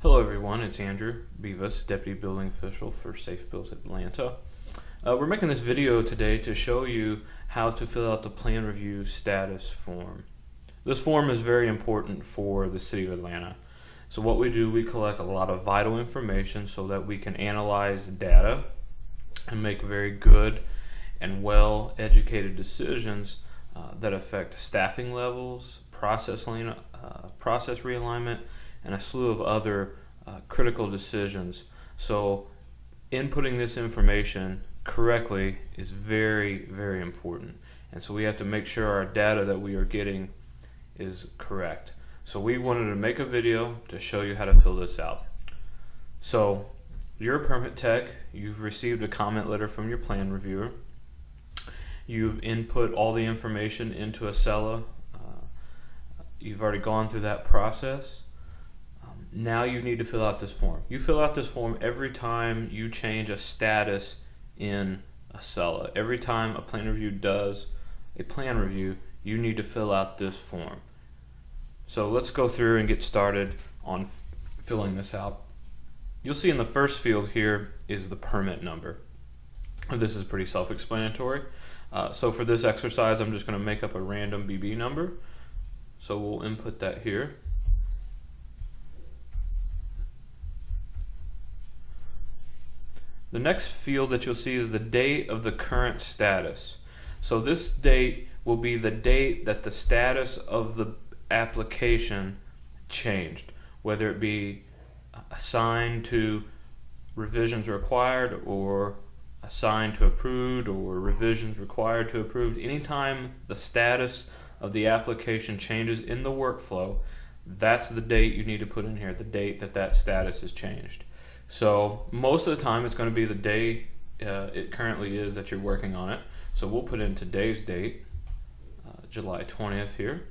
Hello everyone, it's Andrew Beavis, Deputy Building Official for Safe Built Atlanta. We're making this video today to show you how to fill out the plan review status form. This form is very important for the City of Atlanta. So what we do, we collect a lot of vital information so that we can analyze data and make very good and well educated decisions that affect staffing levels, process realignment, and a slew of other critical decisions. So inputting this information correctly is very, very important. And so we have to make sure our data that we are getting is correct. So we wanted to make a video to show you how to fill this out. So you're a permit tech, you've received a comment letter from your plan reviewer, you've input all the information into Acela, you've already gone through that process. Now you need to fill out this form. You fill out this form every time you change a status in Acela. Every time a plan review does a plan review, you need to fill out this form. So let's go through and get started on filling this out. You'll see in the first field here is the permit number. This is pretty self-explanatory. So for this exercise, I'm just going to make up a random BB number. So we'll input that here. The next field that you'll see is the date of the current status. So this date will be the date that the status of the application changed, whether it be assigned to revisions required or assigned to approved or revisions required to approved. Anytime the status of the application changes in the workflow, that's the date you need to put in here, the date that that status has changed. So most of the time it's going to be the day it currently is that you're working on it. So we'll put in today's date, July 20th here.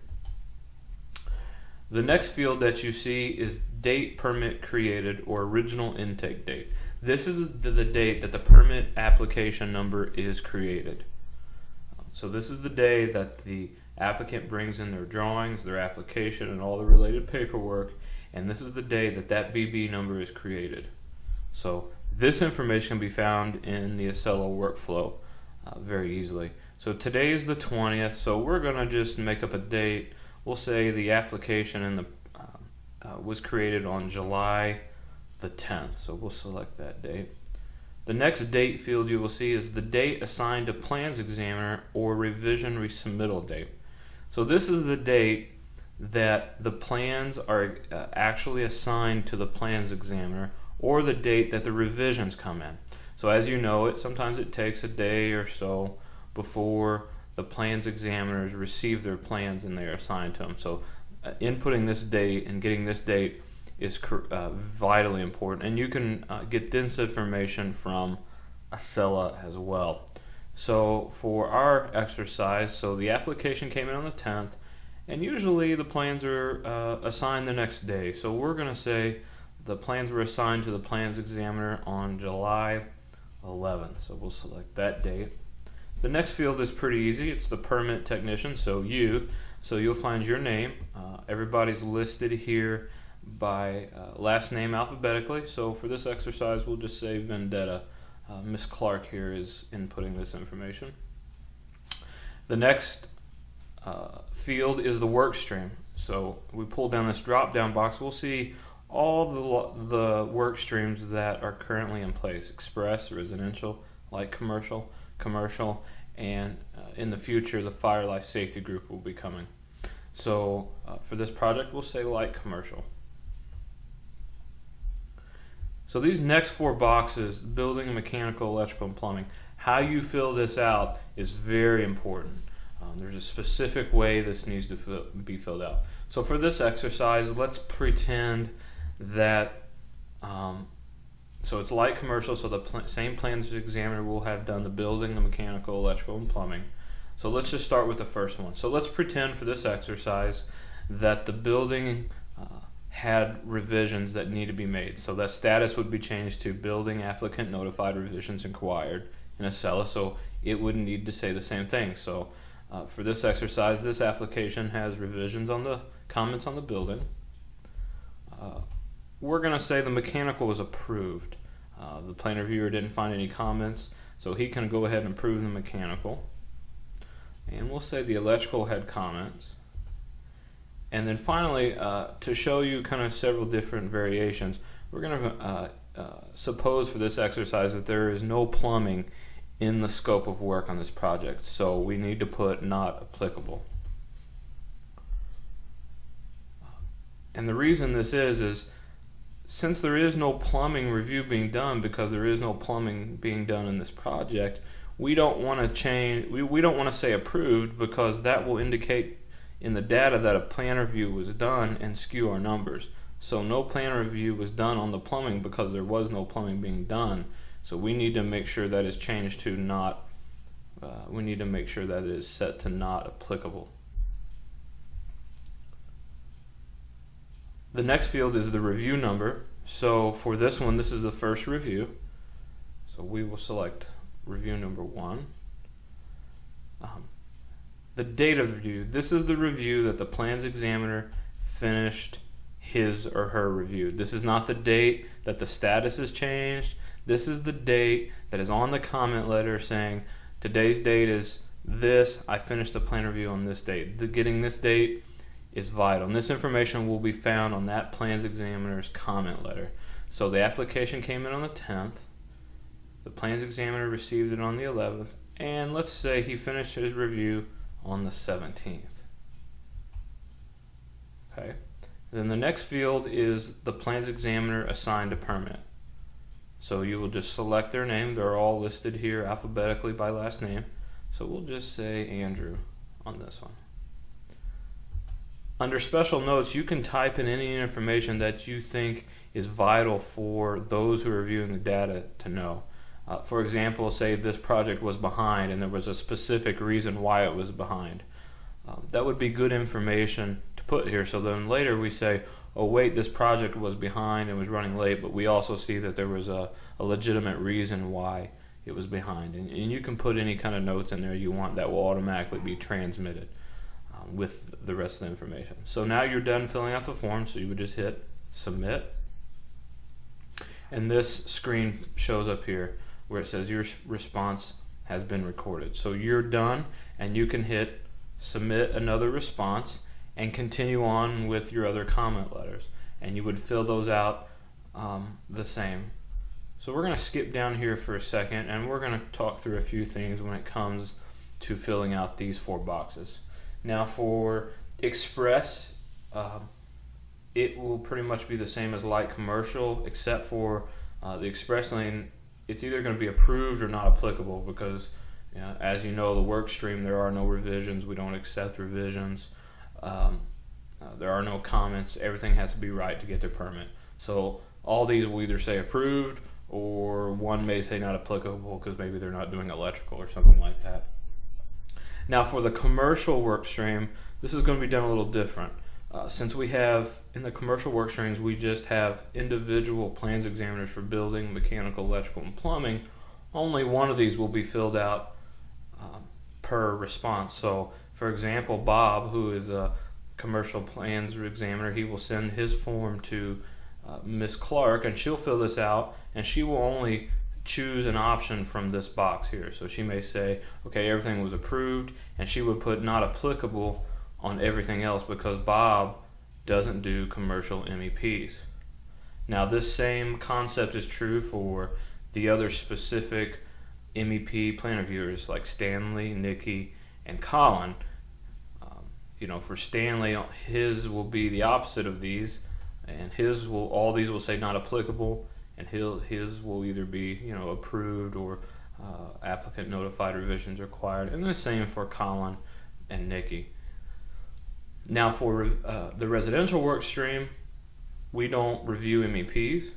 The next field that you see is date permit created or original intake date. This is the date that the permit application number is created. So this is the day that the applicant brings in their drawings, their application, and all the related paperwork, and this is the day that that BB number is created. So this information can be found in the Acela workflow very easily. So today is the 20th, so we're going to just make up a date. We'll say the application in the was created on July the 10th, so we'll select that date. The next date field you will see is the date assigned to plans examiner or revision resubmittal date. So this is the date that the plans are actually assigned to the plans examiner, or the date that the revisions come in. So as you know, sometimes it takes a day or so before the plans examiners receive their plans and they are assigned to them. So inputting this date and getting this date is vitally important, and you can get this information from Acela as well. So for our exercise, so the application came in on the 10th, and usually the plans are assigned the next day. So we're going to say the plans were assigned to the plans examiner on July 11th. So we'll select that date. The next field is pretty easy. It's the permit technician, so you'll find your name. Everybody's listed here by last name alphabetically. So for this exercise, we'll just say Vendetta. Miss Clark here is inputting this information. The next field is the work stream. So we pull down this drop down box, we'll see all the work streams that are currently in place: express, residential, light commercial, and in the future the fire life safety group will be coming. So for this project we'll say light commercial. So these next four boxes, building, mechanical, electrical, and plumbing, how you fill this out is very important. There's a specific way this needs to be filled out. So for this exercise, let's pretend that, so it's light commercial, so the same plans examiner will have done the building, the mechanical, electrical, and plumbing. So let's just start with the first one. So let's pretend for this exercise that the building had revisions that need to be made. So that status would be changed to building applicant notified, revisions inquired in Acela, so it would need to say the same thing. So for this exercise, this application has revisions on the comments on the building. we're going to say the mechanical was approved. The plan reviewer didn't find any comments, so he can go ahead and approve the mechanical. And we'll say the electrical had comments. And then finally, to show you kind of several different variations, we're going to suppose for this exercise that there is no plumbing in the scope of work on this project. So we need to put not applicable. And the reason this is since there is no plumbing review being done, because there is no plumbing being done in this project, we don't want to change, we don't want to say approved, because that will indicate in the data that a plan review was done and skew our numbers. So no plan review was done on the plumbing because there was no plumbing being done. So we need to make sure that is changed to not, we need to make sure that it is set to not applicable. The next field is the review number. So for this one, this is the first review. So we will select review number 1. The date of the review. This is the review that the plans examiner finished his or her review. This is not the date that the status is changed. This is the date that is on the comment letter saying today's date is this. I finished the plan review on this date. Getting this date is vital, and this information will be found on that plans examiner's comment letter. So the application came in on the 10th, the plans examiner received it on the 11th, and let's say he finished his review on the 17th. Okay. Then the next field is the plans examiner assigned a permit. So you will just select their name. They're all listed here alphabetically by last name. So we'll just say Andrew on this one. Under special notes, you can type in any information that you think is vital for those who are reviewing the data to know. For example, say this project was behind and there was a specific reason why it was behind. That would be good information to put here, so then later we say, oh wait, this project was behind and was running late, but we also see that there was a legitimate reason why it was behind. And you can put any kind of notes in there you want that will automatically be transmitted with the rest of the information. So now you're done filling out the form, so you would just hit submit. And this screen shows up here where it says your response has been recorded. So you're done, and you can hit submit another response and continue on with your other comment letters. And you would fill those out the same. So we're going to skip down here for a second, and we're going to talk through a few things when it comes to filling out these 4 boxes. Now for express, it will pretty much be the same as light commercial, except for the express lane, it's either going to be approved or not applicable, because as you know, the work stream, there are no revisions. We don't accept revisions. There are no comments. Everything has to be right to get their permit. So all these will either say approved, or one may say not applicable because maybe they're not doing electrical or something like that. Now for the commercial work stream, this is going to be done a little different. Since we have, in the commercial work streams, we just have individual plans examiners for building, mechanical, electrical, and plumbing, only one of these will be filled out per response. So for example, Bob, who is a commercial plans examiner, he will send his form to Miss Clark, and she'll fill this out, and she will only choose an option from this box here. So she may say, okay, everything was approved, and she would put not applicable on everything else because Bob doesn't do commercial MEPs. Now this same concept is true for the other specific MEP plan reviewers like Stanley, Nikki, and Colin. For Stanley, his will be the opposite of these, and all these will say not applicable, and his will either be approved or applicant notified revisions required, and the same for Colin and Nikki. Now for the residential work stream, we don't review MEPs,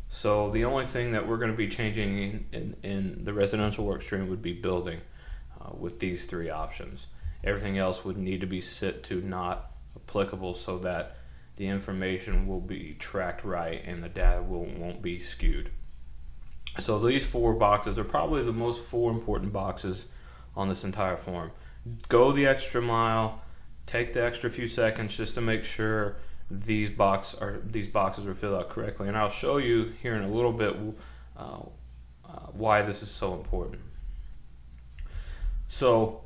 so the only thing that we're going to be changing in the residential work stream would be building with these 3 options. Everything else would need to be set to not applicable so that the information will be tracked right and the data won't be skewed. So these 4 boxes are probably the most 4 important boxes on this entire form. Go the extra mile, take the extra few seconds just to make sure these boxes are filled out correctly. And I'll show you here in a little bit why this is so important. So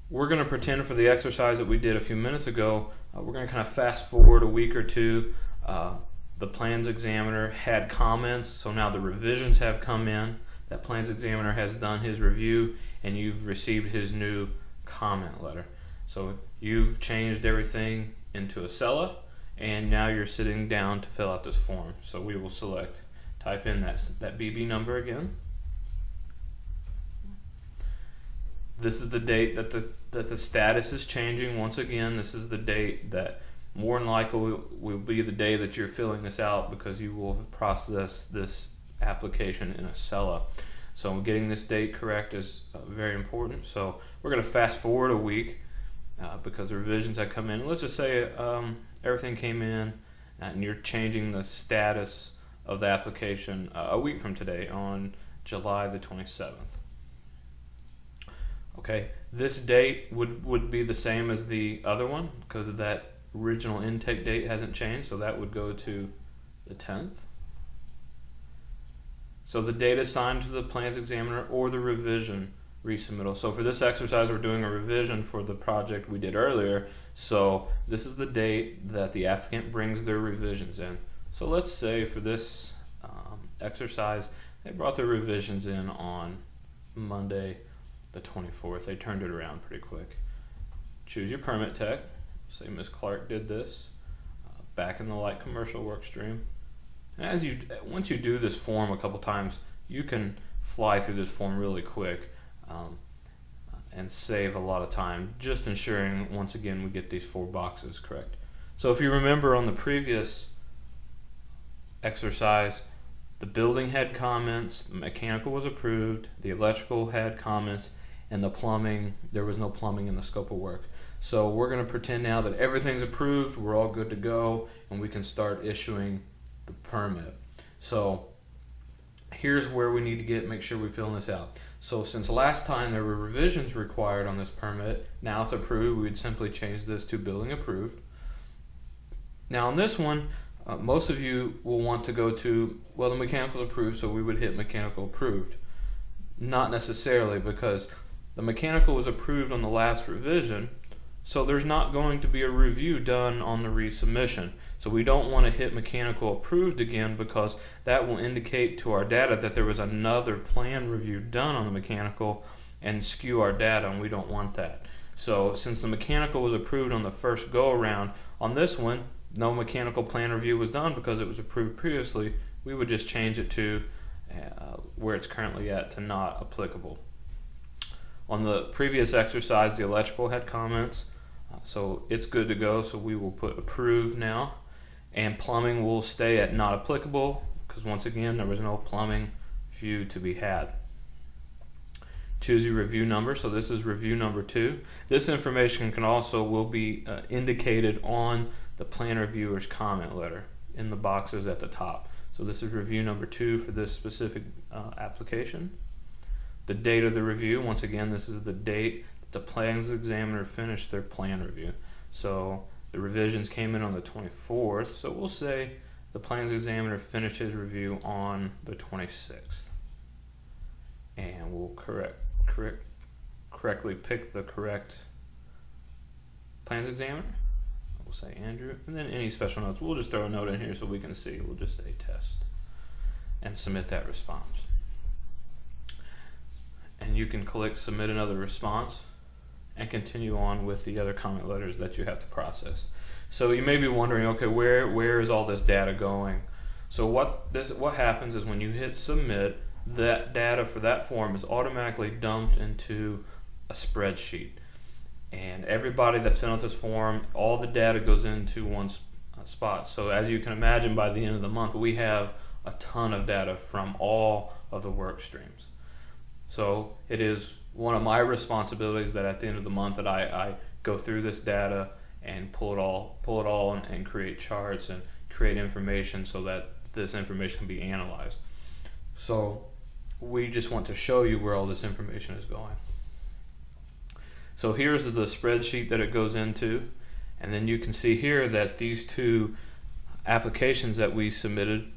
we're going to pretend for the exercise that we did a few minutes ago, we're going to kind of fast forward a week or two. The plans examiner had comments, so now the revisions have come in. That plans examiner has done his review, and you've received his new comment letter. So you've changed everything into Acela, and now you're sitting down to fill out this form. So we will type in that BB number again. This is the date that the status is changing. Once again, this is the date that more than likely will be the day that you're filling this out, because you will have processed this application in Acela. So getting this date correct is very important. So we're going to fast forward a week because the revisions that come in. Let's just say everything came in and you're changing the status of the application a week from today on July the 27th. Okay, this date would be the same as the other one because that original intake date hasn't changed, so that would go to the 10th. So the date assigned to the plans examiner or the revision resubmittal. So for this exercise, we're doing a revision for the project we did earlier. So this is the date that the applicant brings their revisions in. So let's say for this exercise, they brought their revisions in on Monday the 24th. They turned it around pretty quick. Choose your permit tech. Say Ms. Clark did this. Back in the light commercial work stream. And once you do this form a couple times, you can fly through this form really quick and save a lot of time, just ensuring once again we get these 4 boxes correct. So if you remember on the previous exercise, the building had comments, the mechanical was approved, the electrical had comments, and the plumbing, there was no plumbing in the scope of work. So we're going to pretend now that everything's approved, we're all good to go, and we can start issuing the permit. So here's where we need to make sure we fill this out. So since last time there were revisions required on this permit, now it's approved, we would simply change this to building approved. Now on this one, most of you will want to go to, well, the mechanical approved, so we would hit mechanical approved. Not necessarily, because the mechanical was approved on the last revision, so there's not going to be a review done on the resubmission. So we don't want to hit mechanical approved again, because that will indicate to our data that there was another plan review done on the mechanical and skew our data, and we don't want that. So since the mechanical was approved on the first go around, on this one no mechanical plan review was done because it was approved previously, we would just change it to where it's currently at to not applicable. On the previous exercise, the electrical had comments, so it's good to go, so we will put approved now. And plumbing will stay at not applicable because once again there was no plumbing view to be had. Choose your review number, so this is review number 2. This information will be indicated on the plan reviewer's comment letter in the boxes at the top. So this is review number 2 for this specific application. The date of the review, once again, this is the date that the plans examiner finished their plan review. So the revisions came in on the 24th, so we'll say the plans examiner finished his review on the 26th. And we'll correctly pick the correct plans examiner. We'll say Andrew, and then any special notes. We'll just throw a note in here so we can see. We'll just say test and submit that response. And you can click submit another response and continue on with the other comment letters that you have to process. So you may be wondering, okay, where is all this data going? So what happens is when you hit submit, that data for that form is automatically dumped into a spreadsheet. And everybody that's filled out this form, all the data goes into one spot. So as you can imagine, by the end of the month, we have a ton of data from all of the work streams. So it is one of my responsibilities that at the end of the month that I go through this data and pull it all and create charts and create information so that this information can be analyzed. So we just want to show you where all this information is going. So here's the spreadsheet that it goes into, And then you can see here that these two applications that we submitted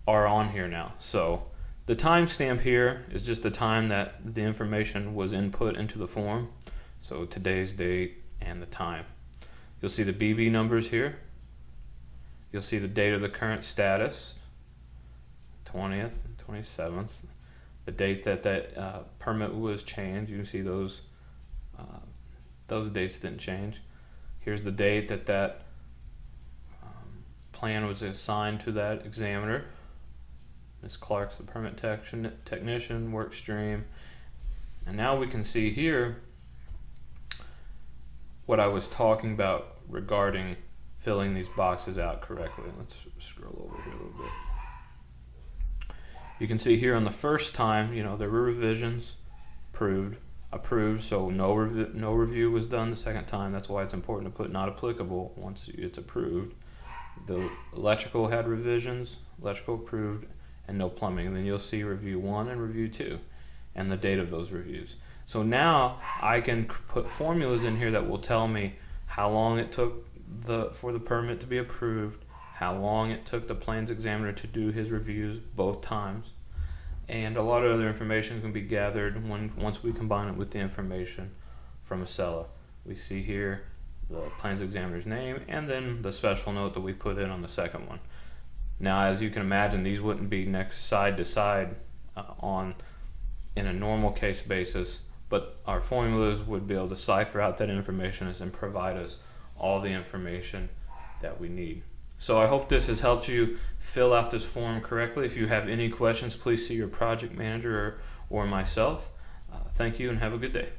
are on here now. So the timestamp here is just the time that the information was input into the form. So today's date and the time. You'll see the BB numbers here. You'll see the date of the current status, 20th and 27th. The date that that permit was changed, you can see those dates didn't change. Here's the date that that plan was assigned to that examiner. Ms. Clark's the permit technician, work stream. And now we can see here what I was talking about regarding filling these boxes out correctly. Let's scroll over here a little bit. You can see here on the first time, there were revisions, approved, so no review was done the second time. That's why it's important to put not applicable once it's approved. The electrical had revisions, electrical approved, and no plumbing. And then you'll see review 1 and review 2 and the date of those reviews. So now I can put formulas in here that will tell me how long it took for the permit to be approved, how long it took the plans examiner to do his reviews both times, and a lot of other information can be gathered once we combine it with the information from Accela. We see here the plans examiner's name and then the special note that we put in on the second one. Now, as you can imagine, these wouldn't be next side to side in a normal case basis, but our formulas would be able to cipher out that information and provide us all the information that we need. So I hope this has helped you fill out this form correctly. If you have any questions, please see your project manager or myself. Thank you and have a good day.